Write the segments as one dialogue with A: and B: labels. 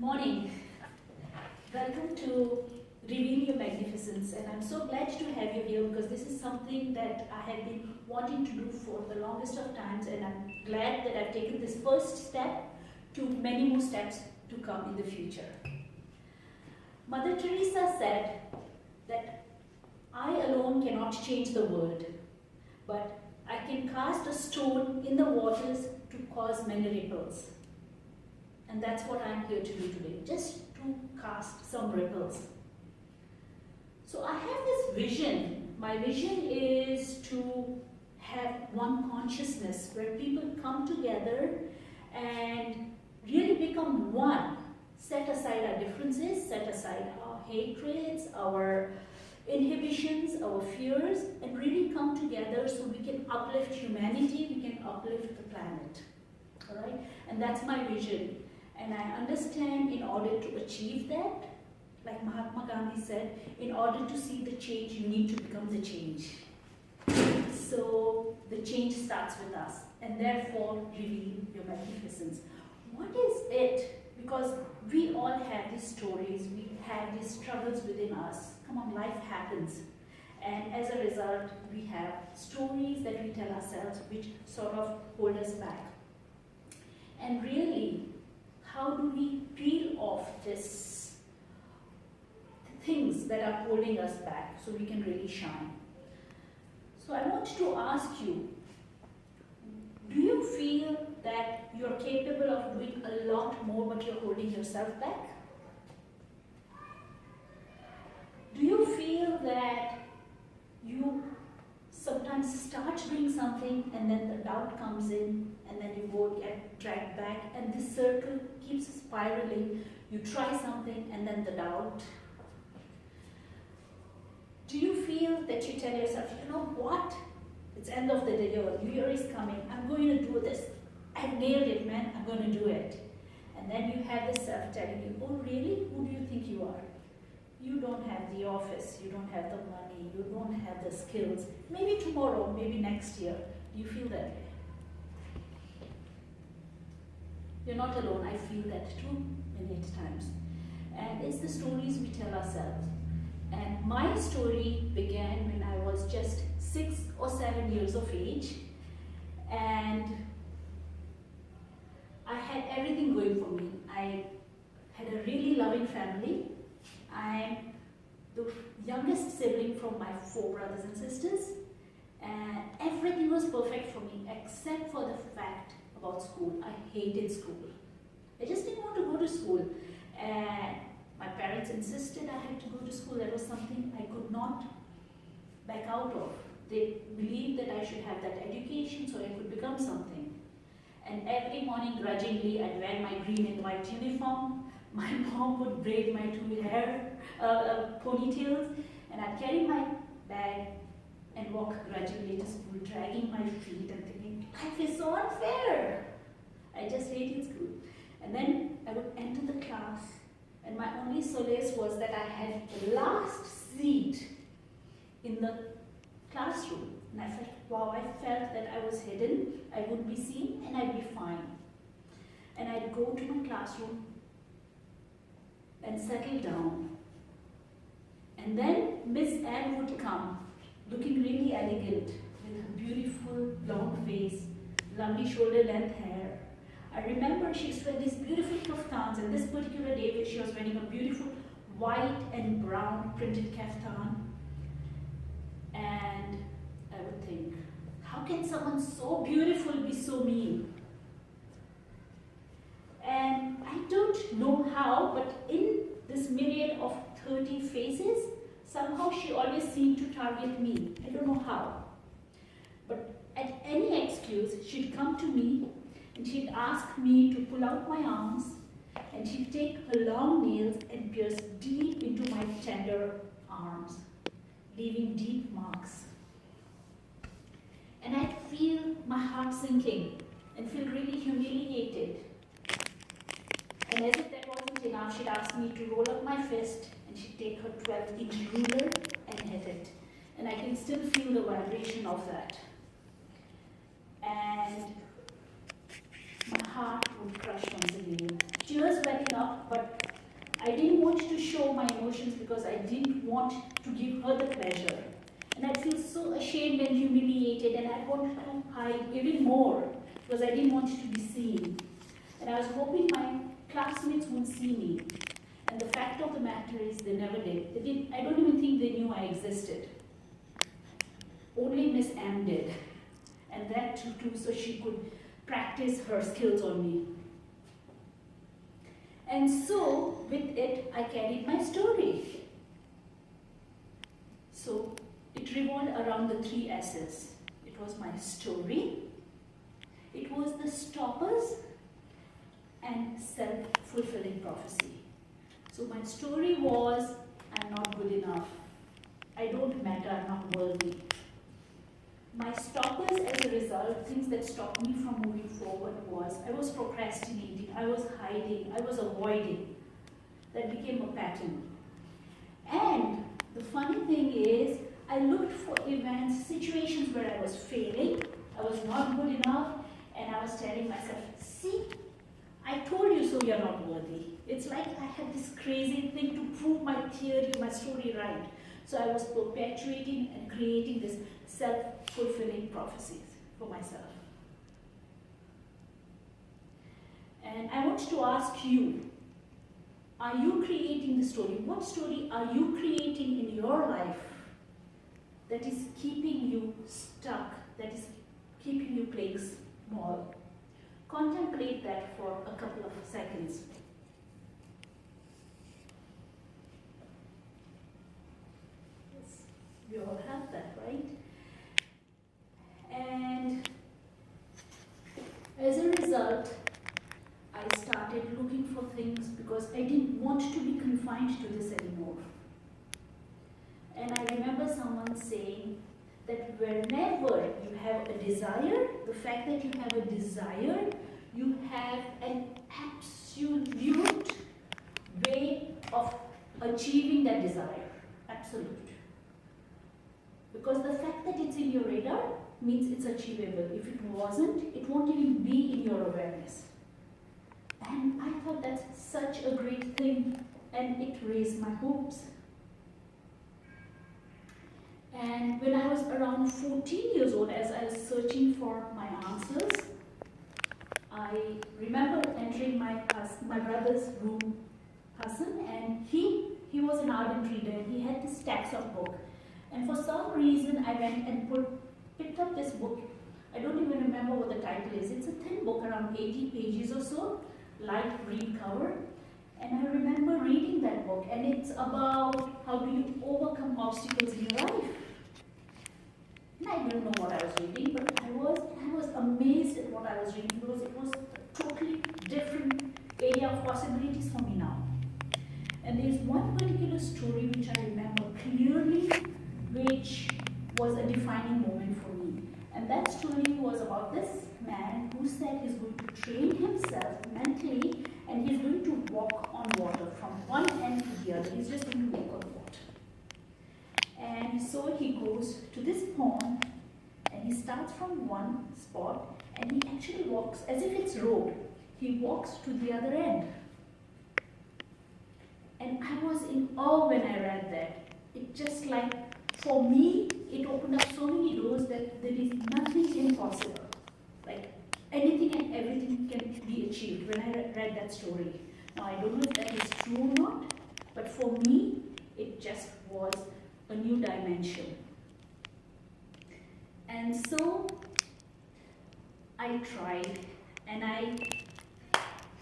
A: Morning. Welcome to Reveal Your Magnificence, and I'm so glad to have you here because this is something that I have been wanting to do for the longest of times, and I'm glad that I've taken this first step to many more steps to come in the future. Mother Teresa said that I alone cannot change the world, but I can cast a stone in the waters to cause many ripples. And that's what I'm here to do today, just to cast some ripples. So I have this vision. My vision is to have one consciousness where people come together and really become one. Set aside our differences, set aside our hatreds, our inhibitions, our fears, and really come together so we can uplift humanity, we can uplift the planet. All right? And that's my vision. And I understand in order to achieve that, like Mahatma Gandhi said, in order to see the change, you need to become the change. So the change starts with us, and therefore reveal your magnificence. What is it? Because we all have these stories, we have these struggles within us. Come on, life happens. And as a result, we have stories that we tell ourselves which sort of hold us back. And really, how do we peel off these things that are holding us back so we can really shine? So I want to ask you, do you feel that you're capable of doing a lot more but you're holding yourself back? Do you feel that you sometimes start doing something and then the doubt comes in and then you go get dragged back and this circle keeps spiraling? You try something and then the doubt. Do you feel that you tell yourself, you know what? It's end of the year, New Year is coming, I'm going to do this. I've nailed it, man, I'm going to do it. And then you have this self telling you, oh really? Who do you think you are? You don't have the office, you don't have the money, you don't have the skills. Maybe tomorrow, maybe next year. Do you feel that way? You're not alone, I feel that too many times. And it's the stories we tell ourselves. And my story began when I was just 6 or 7 years of age. And I had everything going for me. I had a really loving family. I'm the youngest sibling from my 4 brothers and sisters, and everything was perfect for me except for the fact about school. I hated school. I just didn't want to go to school, and my parents insisted I had to go to school. That was something I could not back out of. They believed that I should have that education so I could become something. And every morning, grudgingly, I'd wear my green and white uniform. My mom would braid my 2 hair ponytails, and I'd carry my bag and walk grudgingly to school, dragging my feet and thinking, life is so unfair. I just hated school. And then I would enter the class, and my only solace was that I had the last seat in the classroom. And I felt, wow, I felt that I was hidden, I wouldn't be seen, and I'd be fine. And I'd go to my classroom and settle down. And then Miss Anne would come, looking really elegant, with her beautiful blonde face, lovely shoulder length hair. I remember she used to wear these beautiful kaftans, and this particular day she was wearing a beautiful white and brown printed kaftan. And I would think, how can someone so beautiful be so mean? And I don't know how, but in this myriad of 30 faces, somehow she always seemed to target me. I don't know how. But at any excuse, she'd come to me and she'd ask me to pull out my arms, and she'd take her long nails and pierce deep into my tender arms, leaving deep marks. And I'd feel my heart sinking and feel really humiliated. And as if that wasn't enough, she'd ask me to roll up my fist, and she'd take her 12-inch ruler and hit it. And I can still feel the vibration of that. And my heart would crush once again. Tears welling up up, but I didn't want to show my emotions because I didn't want to give her the pleasure. And I feel so ashamed and humiliated, and I wanted to hide even more because I didn't want to be seen. And I was hoping my classmates would see me. And the fact of the matter is they never did. I don't even think they knew I existed. Only Miss M did. And that too, so she could practice her skills on me. And so, with it, I carried my story. So, it revolved around the 3 S's. It was my story, it was the stoppers, and self-fulfilling prophecy. So my story was, I'm not good enough. I don't matter, I'm not worthy. My stoppers as a result, things that stopped me from moving forward was, I was procrastinating, I was hiding, I was avoiding. That became a pattern. And the funny thing is, I looked for events, situations where I was failing, I was not good enough, and I was telling myself, see, I told you so, you're not worthy. It's like I had this crazy thing to prove my theory, my story right. So I was perpetuating and creating this self-fulfilling prophecies for myself. And I want to ask you, are you creating the story? What story are you creating in your life that is keeping you stuck, that is keeping you playing small? Contemplate that for a couple of seconds. Yes, we all have that, right? And as a result, I started looking for things because I didn't want to be confined to this anymore. And I remember someone saying that whenever you have a desire, the fact that you have a desire, you have an absolute way of achieving that desire. Absolute. Because the fact that it's in your radar means it's achievable. If it wasn't, it won't even be in your awareness. And I thought that's such a great thing, and it raised my hopes. And when I was around 14 years old, as I was searching for my answers, I remember entering my brother's room, Hassan, and he was an ardent reader. He had this stacks of books. And for some reason, I went and picked up this book. I don't even remember what the title is. It's a thin book, around 80 pages or so, light green cover. And I remember reading that book, and it's about how do you overcome obstacles in your life. And I didn't know what I was reading, but I was amazed at what I was reading because it was a totally different area of possibilities for me now. And there's one particular story which I remember clearly, which was a defining moment for me. And that story was about this man who said he's going to train himself mentally and he's going to walk on water from one end to the other. He's just going to walk on water. And so he goes to this pond and he starts from one spot and he actually walks as if it's road. He walks to the other end. And I was in awe when I read that. It just like, for me, it opened up so many doors that there is nothing impossible. Like anything and everything can be achieved when I read that story. Now I don't know if that is true or not, but for me, it just was a new dimension. And so I tried, and I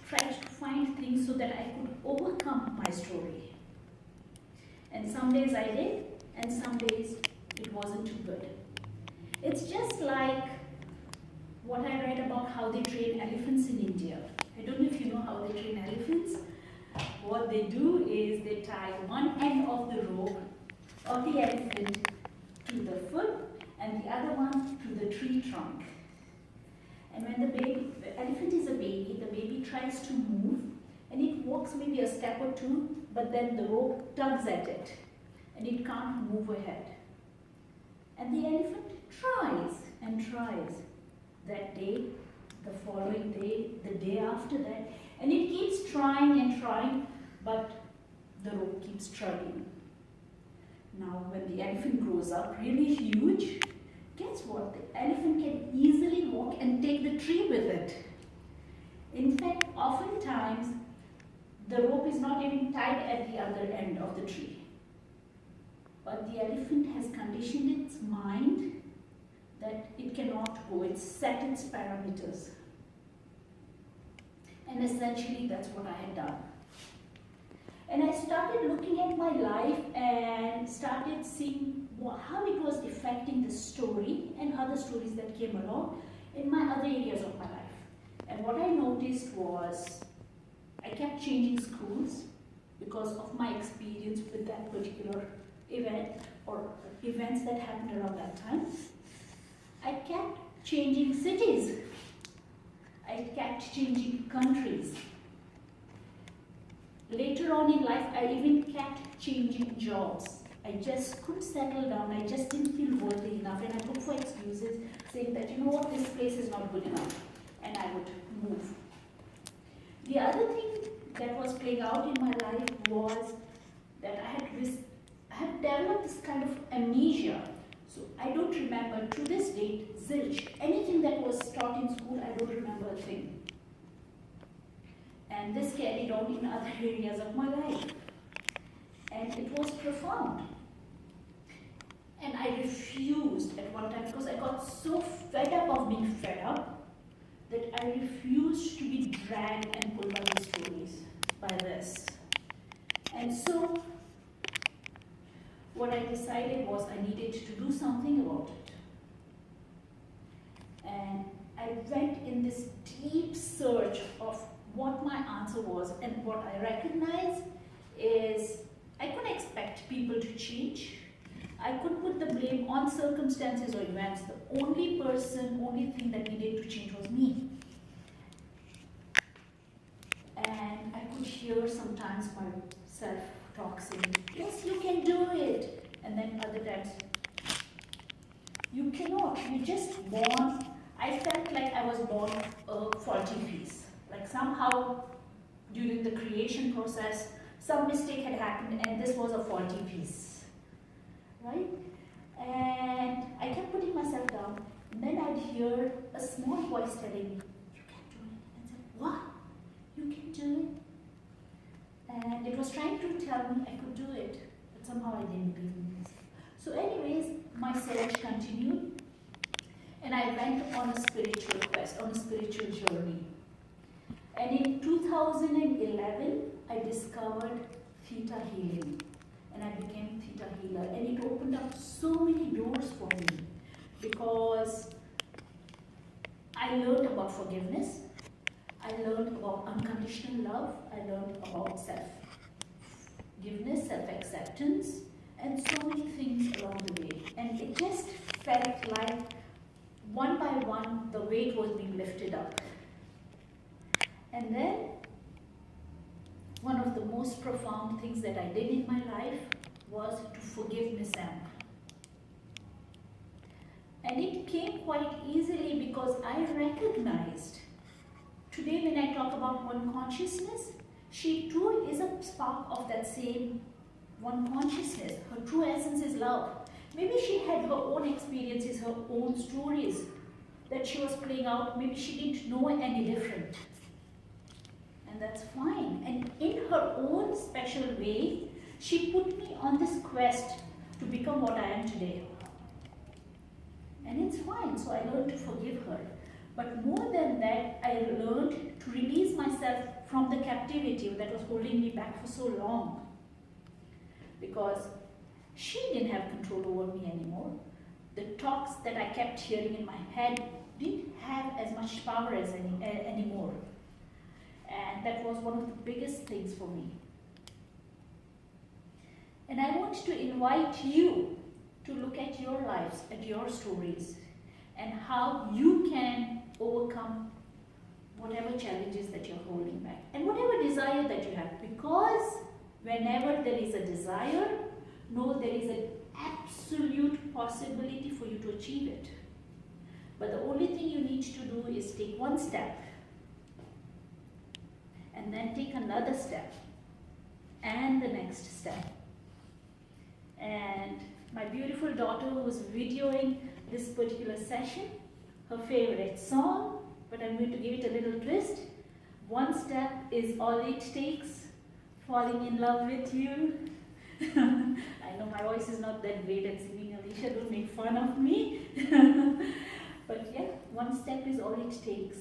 A: tried to find things so that I could overcome my story. And some days I did, and some days it wasn't too good. It's just like what I read about how they train elephants in India. I don't know if you know how they train elephants. What they do is they tie one end of the rope of the elephant to the foot and the other one to the tree trunk. And when the elephant is a baby, the baby tries to move and it walks maybe a step or two, but then the rope tugs at it and it can't move ahead. And the elephant tries and tries. That day, the following day, the day after that, And it keeps trying and trying, but the rope keeps struggling. Now, when the elephant grows up really huge, guess what? The elephant can easily walk and take the tree with it. In fact, oftentimes, the rope is not even tied at the other end of the tree. But the elephant has conditioned its mind that it cannot go. It's set its parameters. And essentially, that's what I had done. And I started looking at my life and started seeing how it was affecting the story and other stories that came along in my other areas of my life. And what I noticed was I kept changing schools because of my experience with that particular event or events that happened around that time. I kept changing cities. I kept changing countries. Later on in life, I even kept changing jobs. I just couldn't settle down. I just didn't feel worthy enough. And I looked for excuses saying that, you know what, this place is not good enough. And I would move. The other thing that was playing out in my life was that I had developed this kind of amnesia. So I don't remember, to this date, zilch. Anything that was taught in school, I don't remember a thing. And this carried on in other areas of my life. And it was profound. And I refused at one time, because I got so fed up of being fed up, that I refused to be dragged and pulled by the stories, by this. And so, what I decided was I needed to do something about it. And I went in this deep search of what my answer was, and what I recognized is I couldn't expect people to change. I couldn't put the blame on circumstances or events. The only thing that needed to change was me. And I could hear sometimes my self-talk saying, yes, you can do it. And then other times, you cannot, you're just born. I felt like I was born a faulty piece. Like somehow, during the creation process, some mistake had happened and this was a faulty piece, right? And I kept putting myself down. And then I'd hear a small voice telling me, you can do it. And I said, what? You can do it? And it was trying to tell me I could do it, but somehow I didn't believe in myself. So anyways, my search continued, and I went on a spiritual quest, on a spiritual journey. And in 2011, I discovered Theta Healing, and I became Theta Healer, and it opened up so many doors for me, because I learned about forgiveness, I learned about unconditional love, I learned about self-forgiveness, self-acceptance, and so many things along the way. And it just felt like one by one the weight was being lifted up. And then one of the most profound things that I did in my life was to forgive Miss M. And it came quite easily because I recognized, today when I talk about one consciousness, she too is a spark of that same one consciousness. Her true essence is love. Maybe she had her own experiences, her own stories that she was playing out. Maybe she didn't know any different. And that's fine. And in her own special way, she put me on this quest to become what I am today. And it's fine. So I learned to forgive her. But more than that, I learned to release myself from the captivity that was holding me back for so long. Because she didn't have control over me anymore. The talks that I kept hearing in my head didn't have as much power as anymore. And that was one of the biggest things for me. And I want to invite you to look at your lives, at your stories, and how you can overcome whatever challenges that you're holding back and whatever desire that you have. Because whenever there is a desire, know there is an absolute possibility for you to achieve it. But the only thing you need to do is take one step and then take another step and the next step. And my beautiful daughter was videoing this particular session, her favorite song, but I'm going to give it a little twist. One step is all it takes, falling in love with you. I know my voice is not that great at singing, Alicia, don't make fun of me. But yeah, one step is all it takes.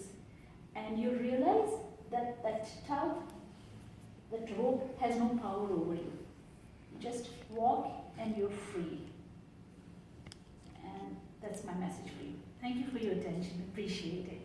A: And you realize that that tug, that rope has no power over you. You just walk and you're free. And that's my message for you. Thank you for your attention. Appreciate it.